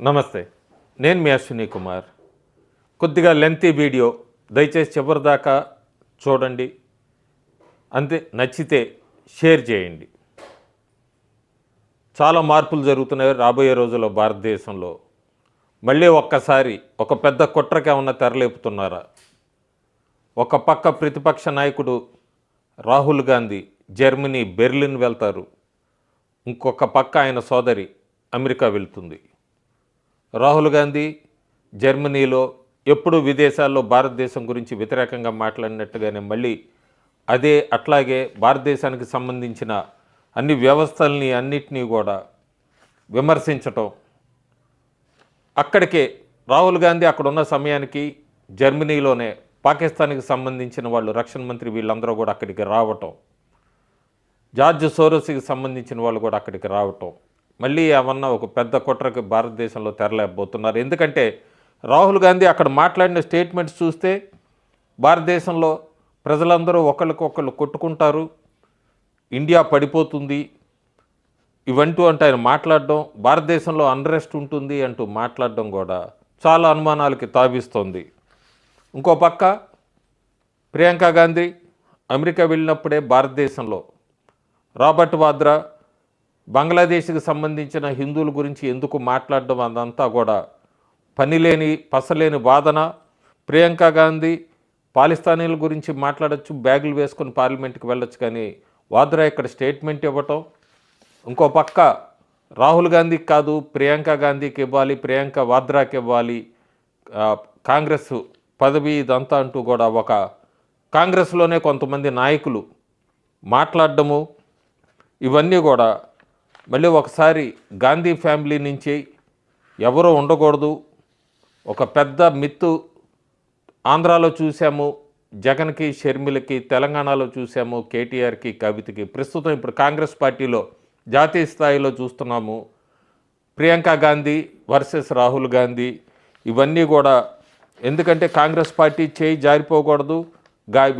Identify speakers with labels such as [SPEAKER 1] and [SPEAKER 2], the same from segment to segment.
[SPEAKER 1] నమస్తే, నేను మీ అశ్విని కుమార్. కొద్దిగా లెంతీ వీడియో, దయచేసి చివరిదాకా చూడండి. అంతే, నచ్చితే షేర్ చేయండి. చాలా మార్పులు జరుగుతున్నాయి రాబోయే రోజుల్లో భారతదేశంలో. మళ్ళీ ఒక్కసారి ఒక పెద్ద కుట్రకి ఏమన్నా తెరలేపుతున్నారా? ఒక పక్క ప్రతిపక్ష నాయకుడు రాహుల్ గాంధీ జర్మనీ బెర్లిన్ వెళ్తారు. ఇంకొక పక్క ఆయన సోదరి అమెరికా వెళ్తుంది. రాహుల్ గాంధీ జర్మనీలో ఎప్పుడూ విదేశాల్లో భారతదేశం గురించి వ్యతిరేకంగా మాట్లాడినట్టుగానే మళ్ళీ అట్లాగే భారతదేశానికి సంబంధించిన అన్ని వ్యవస్థల్ని అన్నిటినీ కూడా విమర్శించటం. అక్కడికే రాహుల్ గాంధీ అక్కడ ఉన్న సమయానికి జర్మనీలోనే పాకిస్తాన్కి సంబంధించిన వాళ్ళు, రక్షణ మంత్రి వీళ్ళందరూ కూడా అక్కడికి రావటం, జార్జ్ సోరోస్కి సంబంధించిన వాళ్ళు కూడా అక్కడికి రావటం, మళ్ళీ ఏమన్నా ఒక పెద్ద కుట్రకి భారతదేశంలో తెరలేకపోతున్నారు. ఎందుకంటే రాహుల్ గాంధీ అక్కడ మాట్లాడిన స్టేట్మెంట్స్ చూస్తే భారతదేశంలో ప్రజలందరూ ఒకళ్ళకొకళ్ళు కొట్టుకుంటారు, ఇండియా పడిపోతుంది ఇవంటూ అంటే ఆయన మాట్లాడడం, భారతదేశంలో అన్రెస్ట్ ఉంటుంది అంటూ మాట్లాడడం కూడా చాలా అనుమానాలకి తావిస్తోంది. ఇంకో పక్క ప్రియాంక గాంధీ అమెరికా వెళ్ళినప్పుడే భారతదేశంలో రాబర్ట్ వాద్రా బంగ్లాదేశ్కి సంబంధించిన హిందువుల గురించి ఎందుకు మాట్లాడడం అదంతా కూడా పనిలేని పసలేని వాదన. ప్రియాంక గాంధీ పాలిస్తానీల గురించి మాట్లాడచ్చు, బ్యాగులు వేసుకొని పార్లమెంట్కి వెళ్ళొచ్చు, కానీ వాద్రా ఇక్కడ స్టేట్మెంట్ ఇవ్వటం. ఇంకో పక్క రాహుల్ గాంధీకి కాదు ప్రియాంక గాంధీకి ఇవ్వాలి, ప్రియాంక వాద్రాకి ఇవ్వాలి కాంగ్రెస్ పదవి ఇదంతా అంటూ కూడా ఒక కాంగ్రెస్లోనే కొంతమంది నాయకులు మాట్లాడడము. ఇవన్నీ కూడా మళ్ళీ ఒకసారి గాంధీ ఫ్యామిలీ నుంచి ఎవరో ఉండకూడదు, ఒక పెద్ద మిత్తు ఆంధ్రాలో చూసాము, జగన్కి షర్మిలకి, తెలంగాణలో చూసాము కేటీఆర్కి కవితకి, ప్రస్తుతం ఇప్పుడు కాంగ్రెస్ పార్టీలో జాతీయ స్థాయిలో చూస్తున్నాము ప్రియాంక గాంధీ వర్సెస్ రాహుల్ గాంధీ. ఇవన్నీ కూడా ఎందుకంటే కాంగ్రెస్ పార్టీ చేయి జారిపోకూడదు,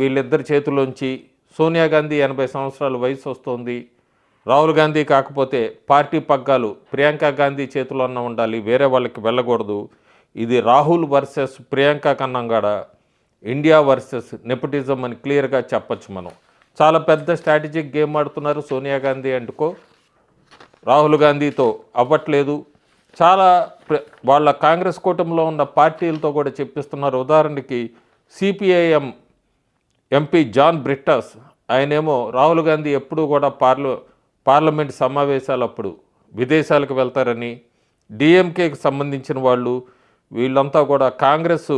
[SPEAKER 1] వీళ్ళిద్దరి చేతిలోంచి. సోనియా గాంధీ 80 సంవత్సరాల వయసు వస్తుంది, రాహుల్ గాంధీ కాకపోతే పార్టీ పగ్గాలు ప్రియాంక గాంధీ చేతిలోనే ఉండాలి, వేరే వాళ్ళకి వెళ్ళకూడదు. ఇది రాహుల్ వర్సెస్ ప్రియాంక కన్నా కూడా ఇండియా వర్సెస్ నెపోటిజం అని క్లియర్గా చెప్పచ్చు మనం. చాలా పెద్ద స్ట్రాటజిక్ గేమ్ ఆడుతున్నారు సోనియా గాంధీ అంటుకో, రాహుల్ గాంధీతో అవ్వట్లేదు. చాలా వాళ్ళ కాంగ్రెస్ కూటమిలో ఉన్న పార్టీలతో కూడా చెప్పిస్తున్నారు. ఉదాహరణకి సిపిఐఎం ఎంపీ జాన్ బ్రిట్టస్, ఆయనేమో రాహుల్ గాంధీ ఎప్పుడూ కూడా పార్లమెంట్ సమావేశాలప్పుడు విదేశాలకు వెళ్తారని, డిఎంకేకి సంబంధించిన వాళ్ళు వీళ్ళంతా కూడా కాంగ్రెస్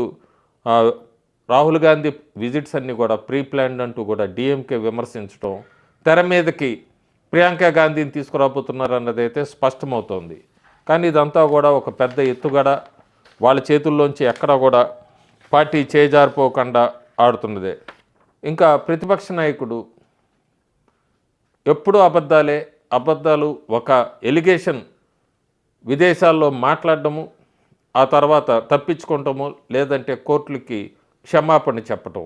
[SPEAKER 1] రాహుల్ గాంధీ విజిట్స్ అన్నీ కూడా ప్రీ ప్లాన్డ్ అంటూ కూడా డిఎంకే విమర్శించడం, తెర మీదకి ప్రియాంక గాంధీని తీసుకురాబోతున్నారు అన్నది అయితే స్పష్టమవుతోంది. కానీ ఇదంతా కూడా ఒక పెద్ద ఎత్తుగడ, వాళ్ళ చేతుల్లోంచి ఎక్కడా కూడా పార్టీ చేజారిపోకుండా ఆడుతున్నదే. ఇంకా ప్రతిపక్ష నాయకుడు ఎప్పుడూ అబద్ధాలు, ఒక ఎలిగేషన్ విదేశాల్లో మాట్లాడటము, ఆ తర్వాత తప్పించుకోవటము, లేదంటే కోర్టులకి క్షమాపణ చెప్పటం.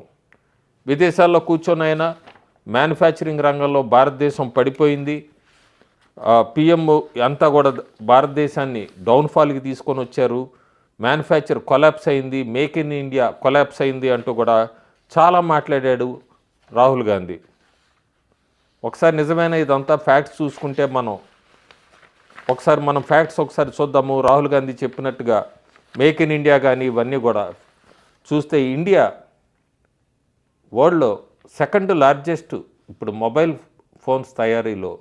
[SPEAKER 1] విదేశాల్లో కూర్చొనైనా మ్యానుఫ్యాక్చరింగ్ రంగంలో భారతదేశం పడిపోయింది, పిఎం అంతా కూడా భారతదేశాన్ని డౌన్ఫాల్కి తీసుకొని వచ్చారు, మ్యానుఫ్యాక్చర్ కొలాప్స్ అయింది, మేక్ ఇన్ ఇండియా కొలాప్స్ అయింది అంటూ కూడా చాలా మాట్లాడాడు రాహుల్ గాంధీ. ఒకసారి నిజమైన ఇదంతా ఫ్యాక్ట్స్ చూసుకుంటే మనం ఫ్యాక్ట్స్ ఒకసారి చూద్దాము. రాహుల్ గాంధీ చెప్పినట్టుగా మేక్ ఇన్ ఇండియా కానీ ఇవన్నీ కూడా చూస్తే ఇండియా వరల్డ్లో సెకండ్ లార్జెస్ట్, ఇప్పుడు మొబైల్ ఫోన్స్ తయారీలో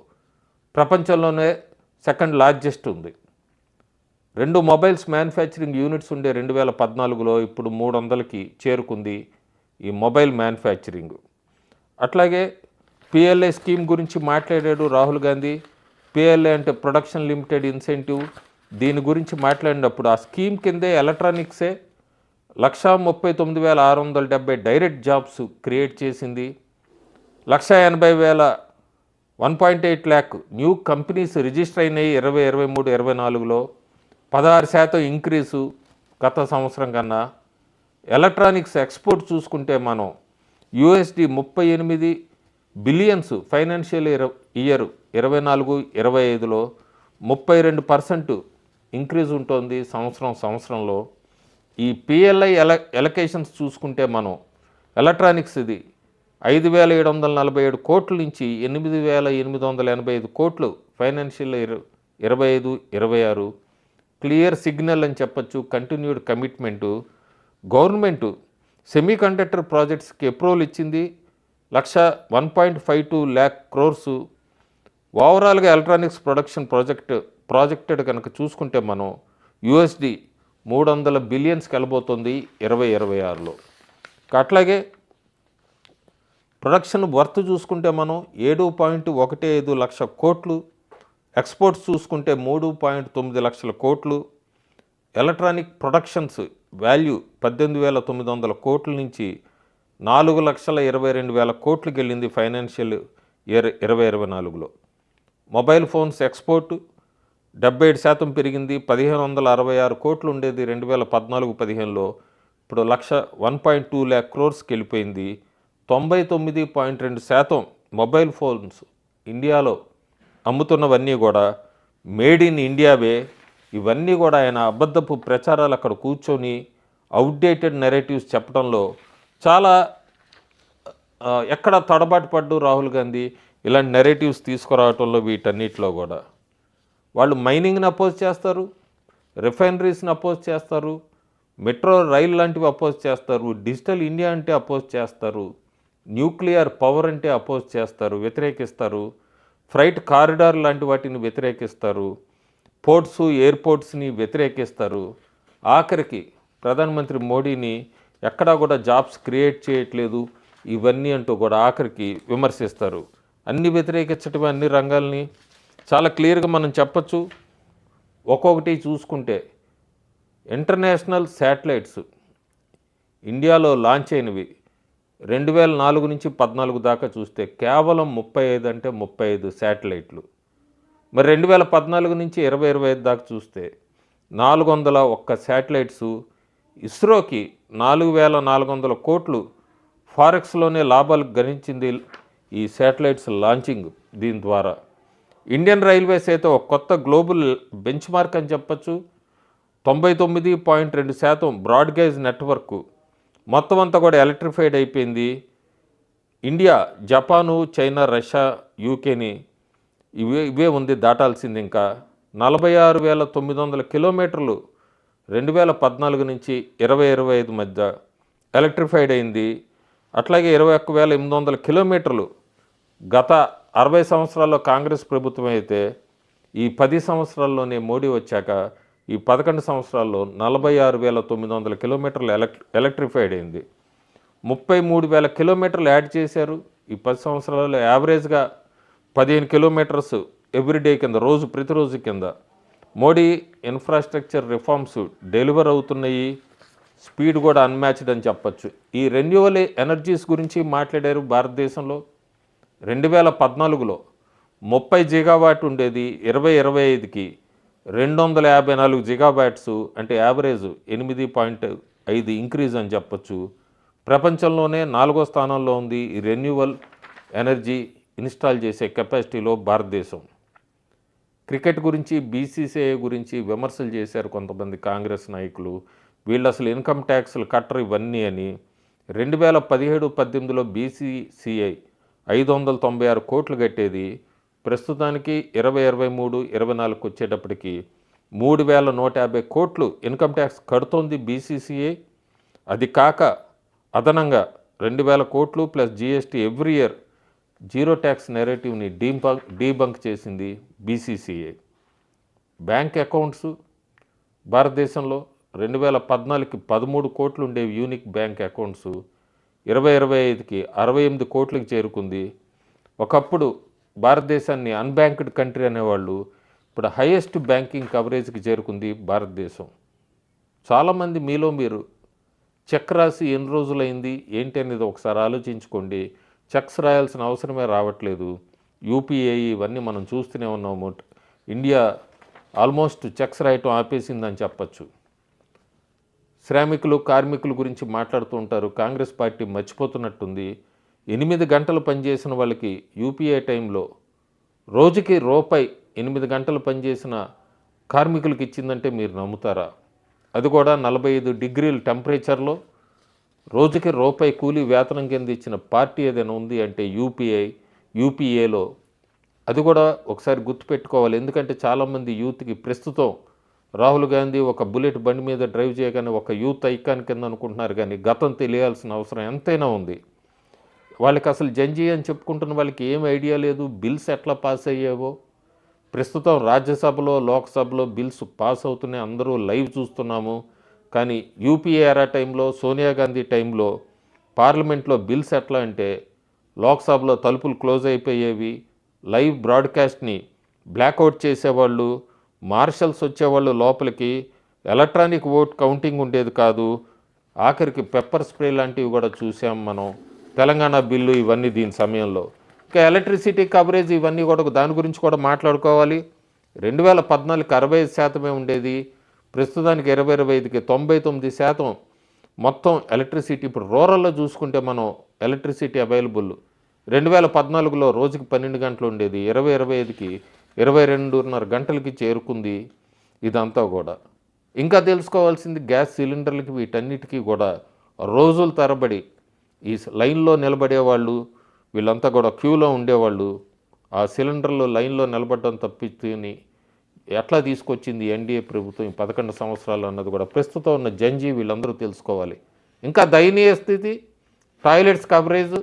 [SPEAKER 1] ప్రపంచంలోనే సెకండ్ లార్జెస్ట్ ఉంది. 2 మొబైల్స్ మ్యానుఫ్యాక్చరింగ్ యూనిట్స్ ఉండే 2014లో ఇప్పుడు 300కి చేరుకుంది ఈ మొబైల్ మ్యానుఫ్యాక్చరింగ్. అట్లాగే పిఎల్ఐ స్కీమ్ గురించి మాట్లాడాడు రాహుల్ గాంధీ. పిఎల్ఐ అంటే ప్రొడక్షన్ లిమిటెడ్ ఇన్సెంటివ్, దీని గురించి మాట్లాడినప్పుడు ఆ స్కీమ్ కిందే ఎలక్ట్రానిక్సే 1,39,670 డైరెక్ట్ జాబ్స్ క్రియేట్ చేసింది. 1,80,000 1.8 lakh న్యూ కంపెనీస్ రిజిస్టర్ అయినాయి 2023-24లో, 16% ఇంక్రీజు గత సంవత్సరం కన్నా. ఎలక్ట్రానిక్స్ ఎక్స్పోర్ట్ చూసుకుంటే మనం యూఎస్డి 38 బిలియన్స్ ఫైనాన్షియల్ ఇయర్ 24-25లో 32% ఇంక్రీజ్ ఉంటుంది సంవత్సరంలో. ఈ పిఎల్ఐ ఎలకేషన్స్ చూసుకుంటే మనం ఎలక్ట్రానిక్స్ ఇది 5,747 కోట్ల నుంచి 8,885 కోట్లు ఫైనాన్షియల్ 25-26 క్లియర్ సిగ్నల్ అని చెప్పచ్చు. Continued commitment. Government semi conductor ప్రాజెక్ట్స్కి అప్రూవల్ ఇచ్చింది 1.52 lakh crores. ఓవరాల్గా ఎలక్ట్రానిక్స్ ప్రొడక్షన్ ప్రాజెక్టెడ్ కనుక చూసుకుంటే మనం USD 300 బిలియన్స్కి వెళ్ళబోతుంది 2026లో. అట్లాగే ప్రొడక్షన్ వర్త్ చూసుకుంటే మనం 7.15 లక్ష కోట్లు, ఎక్స్పోర్ట్స్ చూసుకుంటే 3.9 లక్షల కోట్లు, ఎలక్ట్రానిక్ ప్రొడక్షన్స్ వాల్యూ 18,900 కోట్ల నుంచి 4,22,000 కోట్లకి వెళ్ళింది ఫైనాన్షియల్ ఇయర్ 2024లో. మొబైల్ ఫోన్స్ ఎక్స్పోర్ట్ 77% పెరిగింది. 1,566 కోట్లు ఉండేది 2014-15లో, ఇప్పుడు 1.2 lakh crores వెళ్ళిపోయింది. 99.2% మొబైల్ ఫోన్స్ ఇండియాలో అమ్ముతున్నవన్నీ కూడా మేడ్ ఇన్ ఇండియావే. ఇవన్నీ కూడా ఆయన అబద్ధపు ప్రచారాలు అక్కడ కూర్చొని అవుట్డేటెడ్ నెరేటివ్స్ చెప్పడంలో చాలా ఎక్కడ తడబాటు పడ్డు రాహుల్ గాంధీ ఇలాంటి నెరేటివ్స్ తీసుకురావడంలో. వీటన్నిటిలో కూడా వాళ్ళు మైనింగ్ని అపోజ్ చేస్తారు, రిఫైనరీస్ని అపోజ్ చేస్తారు, మెట్రో రైలు లాంటివి అపోజ్ చేస్తారు, డిజిటల్ ఇండియా అంటే అపోజ్ చేస్తారు, న్యూక్లియర్ పవర్ అంటే అపోజ్ చేస్తారు, వ్యతిరేకిస్తారు, ఫ్రైట్ కారిడార్ లాంటి వాటిని వ్యతిరేకిస్తారు, పోర్ట్స్ ఎయిర్పోర్ట్స్ని వ్యతిరేకిస్తారు. ఆఖరికి ప్రధానమంత్రి మోడీని ఎక్కడా కూడా జాబ్స్ క్రియేట్ చేయట్లేదు ఇవన్నీ అంటూ కూడా ఆఖరికి విమర్శిస్తారు. అన్ని వ్యతిరేకించటమే అన్ని రంగాల్ని చాలా క్లియర్గా మనం చెప్పచ్చు. ఒక్కొక్కటి చూసుకుంటే ఇంటర్నేషనల్ శాటిలైట్స్ ఇండియాలో లాంచ్ అయినవి 2004 నుంచి 14 దాకా చూస్తే కేవలం 35 అంటే 35 శాటిలైట్లు. మరి 2014 నుంచి 2025 దాకా చూస్తే 401 శాటిలైట్స్. ఇస్రోకి 4,400 కోట్లు ఫారెక్స్లోనే లాభాలు గణించింది ఈ శాటిలైట్స్ లాంచింగ్. దీని ద్వారా ఇండియన్ రైల్వేస్ అయితే ఒక కొత్త గ్లోబల్ బెంచ్ మార్క్ అని చెప్పచ్చు. 99.2% బ్రాడ్గేజ్ నెట్వర్క్ మొత్తం అంతా కూడా ఎలక్ట్రిఫైడ్ అయిపోయింది. ఇండియా, జపాను, చైనా, రష్యా, యూకేని ఇవే ఉంది దాటాల్సింది. ఇంకా 46,900 కిలోమీటర్లు 2014 నుంచి 2025 మధ్య ఎలక్ట్రిఫైడ్ అయింది. అట్లాగే 21,800 కిలోమీటర్లు గత 60 సంవత్సరాల్లో కాంగ్రెస్ ప్రభుత్వం అయితే ఈ 10 సంవత్సరాల్లోనే మోడీ వచ్చాక ఈ 11 సంవత్సరాల్లో 46,900 కిలోమీటర్లు ఎలక్ట్రిఫైడ్ అయింది. 33,000 కిలోమీటర్లు యాడ్ చేశారు ఈ 10 సంవత్సరాల్లో. యావరేజ్గా 15 కిలోమీటర్స్ ఎవ్రీడే కింద ప్రతిరోజు కింద మోడీ ఇన్ఫ్రాస్ట్రక్చర్ రిఫార్మ్స్ డెలివర్ అవుతున్నాయి. స్పీడ్ కూడా అన్మ్యాచ్డ్ అని చెప్పచ్చు. ఈ రెన్యూవల్ ఎనర్జీస్ గురించి మాట్లాడారు. భారతదేశంలో 2014లో 30 జిగావాట్ ఉండేది, 2025కి 254 జిగావాట్స్, అంటే యావరేజ్ 8.5 ఇంక్రీజ్ అని చెప్పచ్చు. ప్రపంచంలోనే 4వ స్థానంలో ఉంది ఈ రెన్యూవల్ ఎనర్జీ ఇన్స్టాల్ చేసే కెపాసిటీలో భారతదేశం. క్రికెట్ గురించి, BCCI గురించి విమర్శలు చేశారు కొంతమంది కాంగ్రెస్ నాయకులు. వీళ్ళు అసలు ఇన్కమ్ ట్యాక్స్లు కట్టరు ఇవన్నీ అని. 2017-18లో BCCI 596 కోట్లు కట్టేది. ప్రస్తుతానికి 2023-24 వచ్చేటప్పటికి 3,150 కోట్లు ఇన్కమ్ ట్యాక్స్ కడుతోంది BCCI. అది కాక అదనంగా 2,000 కోట్లు plus GST every year zero tax నెరేటివ్ని డీబంక్ చేసింది BCCI. బ్యాంక్ అకౌంట్స్ భారతదేశంలో 2014కి 13 కోట్లు ఉండేవి యూనిక్ బ్యాంక్ అకౌంట్స్, 2025కి 68 కోట్లకి చేరుకుంది. ఒకప్పుడు భారతదేశాన్ని అన్బ్యాంక్డ్ కంట్రీ అనేవాళ్ళు, ఇప్పుడు హైయెస్ట్ బ్యాంకింగ్ కవరేజ్కి చేరుకుంది భారతదేశం. చాలామంది మీలో మీరు చెక్ రాసి ఎన్ని రోజులైంది ఏంటి అనేది ఒకసారి ఆలోచించుకోండి. చెక్స్ రాయాల్సిన అవసరమే రావట్లేదు. UPI ఇవన్నీ మనం చూస్తూనే ఉన్నాము. ఇండియా ఆల్మోస్ట్ చెక్స్ రాయటం ఆపేసిందని చెప్పచ్చు. శ్రామికులు, కార్మికుల గురించి మాట్లాడుతూ ఉంటారు. కాంగ్రెస్ పార్టీ మర్చిపోతున్నట్టుంది. 8 గంటలు పనిచేసిన వాళ్ళకి UPI టైంలో రోజుకి రూపాయి 8 గంటలు పనిచేసిన కార్మికులకు ఇచ్చిందంటే మీరు నమ్ముతారా? అది కూడా 45 డిగ్రీల టెంపరేచర్లో రోజుకి రూపాయి కూలీ వేతనం కింద ఇచ్చిన పార్టీ ఏదైనా ఉంది అంటే యూపీఏలో. అది కూడా ఒకసారి గుర్తుపెట్టుకోవాలి. ఎందుకంటే చాలామంది యూత్కి ప్రస్తుతం రాహుల్ గాంధీ ఒక బుల్లెట్ బండి మీద డ్రైవ్ చేయగానే ఒక యూత్ ఐకాన్ కింద అనుకుంటున్నారు, కానీ గతం తెలియాల్సిన అవసరం ఎంతైనా ఉంది. వాళ్ళకి అసలు జంజీ అని చెప్పుకుంటున్న వాళ్ళకి ఏం ఐడియా లేదు, బిల్స్ ఎట్లా పాస్ అయ్యేవో. ప్రస్తుతం రాజ్యసభలో లోక్సభలో బిల్స్ పాస్ అవుతున్నాయి, అందరూ లైవ్ చూస్తున్నాము. కానీ యూపీఏ ఎరా టైంలో సోనియా గాంధీ టైంలో పార్లమెంట్లో బిల్స్ ఎట్లా అంటే లోక్సభలో తలుపులు క్లోజ్ అయిపోయేవి, లైవ్ బ్రాడ్కాస్ట్ని బ్లాక్అవుట్ చేసేవాళ్ళు, మార్షల్స్ వచ్చేవాళ్ళు లోపలికి, ఎలక్ట్రానిక్ ఓట్ కౌంటింగ్ ఉండేది కాదు, ఆఖరికి పెప్పర్ స్ప్రే లాంటివి కూడా చూసాం మనం. తెలంగాణ బిల్లు ఇవన్నీ దీని సమయంలో. ఇంకా ఎలక్ట్రిసిటీ కవరేజ్ ఇవన్నీ కూడా దాని గురించి కూడా మాట్లాడుకోవాలి. 2014కి 65% ఉండేది, ప్రస్తుతానికి 2025కి 99% మొత్తం ఎలక్ట్రిసిటీ. ఇప్పుడు రూరల్లో చూసుకుంటే మనం ఎలక్ట్రిసిటీ అవైలబుల్ 2014లో రోజుకి 12 గంటలు ఉండేది, 2025కి 22.5 గంటలకి చేరుకుంది. ఇదంతా కూడా ఇంకా తెలుసుకోవాల్సింది గ్యాస్ సిలిండర్లకి వీటన్నిటికీ కూడా రోజుల తరబడి ఈ లైన్లో నిలబడేవాళ్ళు, వీళ్ళంతా కూడా క్యూలో ఉండేవాళ్ళు. ఆ సిలిండర్లు లైన్లో నిలబడడం తప్పిని ఎట్లా తీసుకొచ్చింది ఎన్డీఏ ప్రభుత్వం ఈ 11 సంవత్సరాలు అన్నది కూడా ప్రస్తుతం ఉన్న జంజీ వీళ్ళందరూ తెలుసుకోవాలి. ఇంకా దయనీయ స్థితి, టాయిలెట్స్ కవరేజ్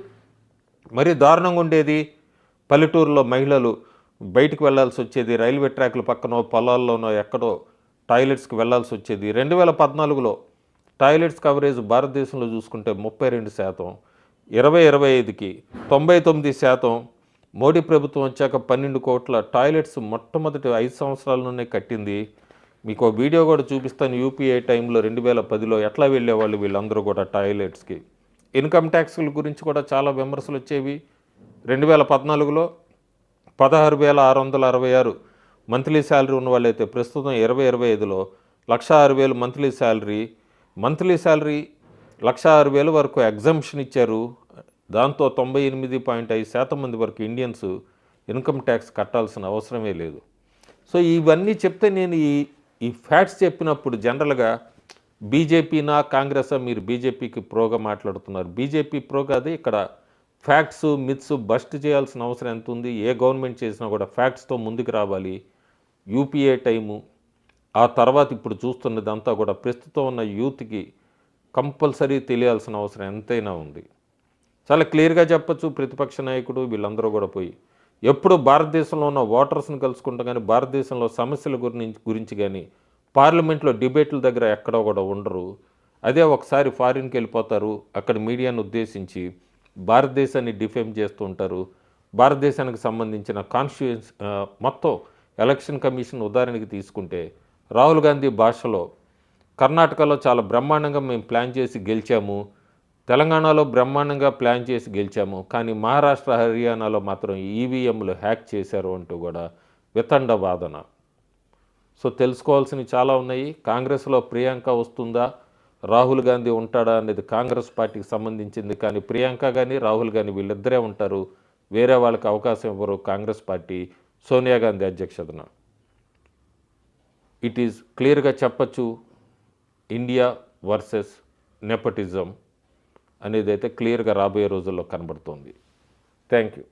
[SPEAKER 1] మరీ దారుణంగా ఉండేది. పల్లెటూరులో మహిళలు బయటికి వెళ్లాల్సి వచ్చేది, రైల్వే ట్రాక్ల పక్కనో పొలాల్లోనో ఎక్కడో టాయిలెట్స్కి వెళ్లాల్సి వచ్చేది. 2014లో టాయిలెట్స్ కవరేజ్ భారతదేశంలో చూసుకుంటే 32%, 2025కి 99%. మోడీ ప్రభుత్వం వచ్చాక 12 కోట్ల టాయిలెట్స్ మొట్టమొదటి 5 సంవత్సరాల్లోనే కట్టింది. మీకు వీడియో కూడా చూపిస్తాను. యూపీఏ టైంలో 2010లో ఎట్లా వెళ్ళేవాళ్ళు వీళ్ళందరూ కూడా టాయిలెట్స్కి. ఇన్కమ్ ట్యాక్స్ల గురించి కూడా చాలా విమర్శలు వచ్చేవి. 2014లో 16,666 మంత్లీ శాలరీ ఉన్న వాళ్ళైతే ప్రస్తుతం 2025లో 1,06,000 మంత్లీ శాలరీ 1,06,000 వరకు ఎగ్జంప్షన్ ఇచ్చారు. దాంతో 98.5% మంది వరకు ఇండియన్స్ ఇన్కమ్ ట్యాక్స్ కట్టాల్సిన అవసరమే లేదు. సో ఇవన్నీ చెప్తే నేను ఈ ఫ్యాక్ట్స్ చెప్పినప్పుడు జనరల్గా బీజేపీనా కాంగ్రెసా, మీరు బీజేపీకి ప్రోగా మాట్లాడుతున్నారు. బీజేపీ ప్రో కాదు, ఇక్కడ ఫ్యాక్ట్స్ మిత్స్ బస్ట్ చేయాల్సిన అవసరం ఎంత ఉంది. ఏ గవర్నమెంట్ చేసినా కూడా ఫ్యాక్ట్స్తో ముందుకు రావాలి. యూపీఏ టైము ఆ తర్వాత ఇప్పుడు చూస్తున్నదంతా కూడా ప్రస్తుతం ఉన్న యూత్కి కంపల్సరీ తెలియాల్సిన అవసరం ఎంతైనా ఉంది. చాలా క్లియర్గా చెప్పచ్చు. ప్రతిపక్ష నాయకుడు వీళ్ళందరూ కూడా పోయి ఎప్పుడు భారతదేశంలో ఉన్న ఓటర్స్ని కలుసుకుంటాం, కానీ భారతదేశంలో సమస్యల గురించి కానీ పార్లమెంట్లో డిబేట్ల దగ్గర ఎక్కడో కూడా ఉండరు. అదే ఒకసారి ఫారిన్కి వెళ్ళిపోతారు, అక్కడ మీడియాను ఉద్దేశించి భారతదేశాన్ని డిఫేమ్ చేస్తూ ఉంటారు. భారతదేశానికి సంబంధించిన కాన్స్టిట్యూన్స్ మొత్తం ఎలక్షన్ కమిషన్ ఉదాహరణకి తీసుకుంటే రాహుల్ గాంధీ భాషలో కర్ణాటకలో చాలా బ్రహ్మాండంగా మేము ప్లాన్ చేసి గెలిచాము, తెలంగాణలో బ్రహ్మాండంగా ప్లాన్ చేసి గెలిచాము, కానీ మహారాష్ట్ర హర్యానాలో మాత్రం ఈవీఎంలు హ్యాక్ చేశారు అంటూ కూడా వితండ వాదన. సో తెలుసుకోవాల్సినవి చాలా ఉన్నాయి. కాంగ్రెస్లో ప్రియాంక వస్తుందా, రాహుల్ గాంధీ ఉంటాడా అనేది కాంగ్రెస్ పార్టీకి సంబంధించింది. కానీ ప్రియాంక కానీ రాహుల్ గాంధీ వీళ్ళిద్దరే ఉంటారు, వేరే వాళ్ళకి అవకాశం ఇవ్వరు కాంగ్రెస్ పార్టీ సోనియా గాంధీ అధ్యక్షతన. ఇట్ ఈజ్ క్లియర్గా చెప్పచ్చు, ఇండియా వర్సెస్ నెపోటిజం అనేది అయితే క్లియర్గా రాబోయే రోజుల్లో కనబడుతుంది. Thank you.